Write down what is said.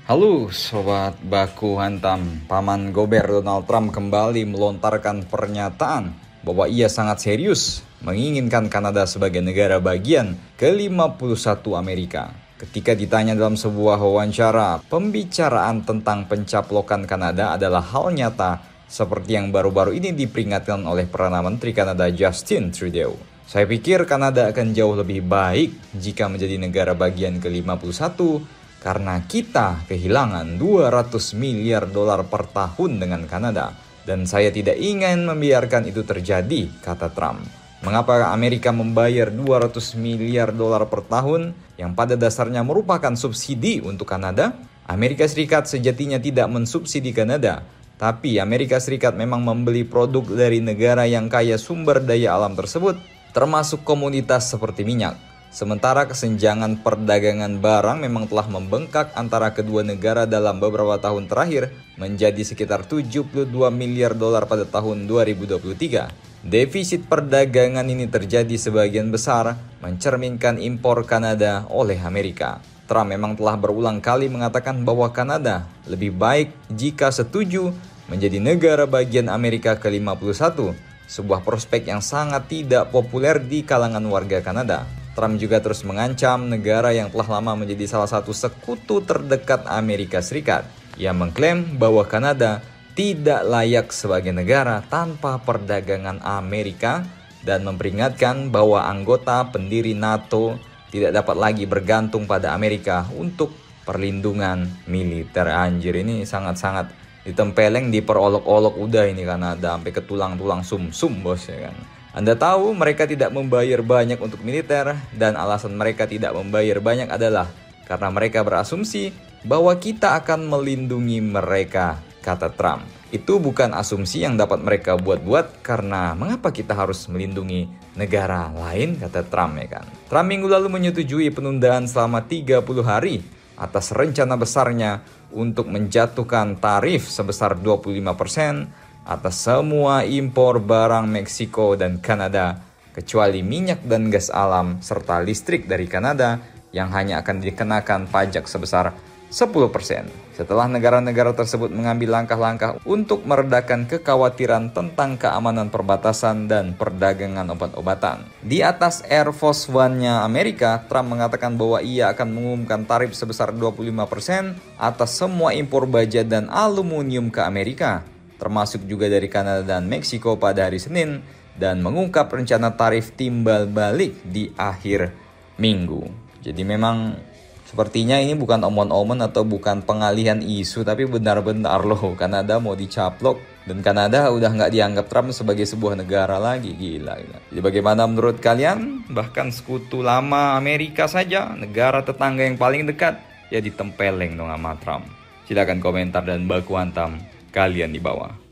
Halo Sobat Baku Hantam, Paman Gober Donald Trump kembali melontarkan pernyataan bahwa ia sangat serius menginginkan Kanada sebagai negara bagian ke-51 Amerika. Ketika ditanya dalam sebuah wawancara, pembicaraan tentang pencaplokan Kanada adalah hal nyata seperti yang baru-baru ini diperingatkan oleh Perdana Menteri Kanada Justin Trudeau. Saya pikir Kanada akan jauh lebih baik jika menjadi negara bagian ke-51 karena kita kehilangan 200 miliar dolar per tahun dengan Kanada. Dan saya tidak ingin membiarkan itu terjadi, kata Trump. Mengapa Amerika membayar 200 miliar dolar per tahun yang pada dasarnya merupakan subsidi untuk Kanada? Amerika Serikat sejatinya tidak mensubsidi Kanada, tapi Amerika Serikat memang membeli produk dari negara yang kaya sumber daya alam tersebut, termasuk komoditas seperti minyak. Sementara kesenjangan perdagangan barang memang telah membengkak antara kedua negara dalam beberapa tahun terakhir menjadi sekitar 72 miliar dolar pada tahun 2023. Defisit perdagangan ini terjadi sebagian besar mencerminkan impor Kanada oleh Amerika. Trump memang telah berulang kali mengatakan bahwa Kanada lebih baik jika setuju menjadi negara bagian Amerika ke-51, sebuah prospek yang sangat tidak populer di kalangan warga Kanada. Trump juga terus mengancam negara yang telah lama menjadi salah satu sekutu terdekat Amerika Serikat. Ia mengklaim bahwa Kanada tidak layak sebagai negara tanpa perdagangan Amerika dan memperingatkan bahwa anggota pendiri NATO tidak dapat lagi bergantung pada Amerika untuk perlindungan militer. Anjir, ini sangat-sangat ditempeleng, diperolok-olok udah ini Kanada sampai ke tulang-tulang sum-sum bos ya kan. Anda tahu mereka tidak membayar banyak untuk militer dan alasan mereka tidak membayar banyak adalah karena mereka berasumsi bahwa kita akan melindungi mereka, kata Trump. Itu bukan asumsi yang dapat mereka buat-buat karena mengapa kita harus melindungi negara lain, kata Trump ya kan. Trump minggu lalu menyetujui penundaan selama 30 hari atas rencana besarnya untuk menjatuhkan tarif sebesar 25% atas semua impor barang Meksiko dan Kanada, kecuali minyak dan gas alam serta listrik dari Kanada yang hanya akan dikenakan pajak sebesar 10%. Setelah negara-negara tersebut mengambil langkah-langkah untuk meredakan kekhawatiran tentang keamanan perbatasan dan perdagangan obat-obatan. Di atas Air Force One-nya Amerika, Trump mengatakan bahwa ia akan mengumumkan tarif sebesar 25% atas semua impor baja dan aluminium ke Amerika, termasuk juga dari Kanada dan Meksiko pada hari Senin, dan mengungkap rencana tarif timbal balik di akhir minggu. Jadi memang sepertinya ini bukan omon-omon atau bukan pengalihan isu, tapi benar-benar loh Kanada mau dicaplok. Dan Kanada udah nggak dianggap Trump sebagai sebuah negara lagi, gila. Jadi bagaimana menurut kalian? Bahkan sekutu lama Amerika saja, negara tetangga yang paling dekat, ya ditempeleng dong sama Trump. Silakan komentar dan baku hantam kalian di bawah.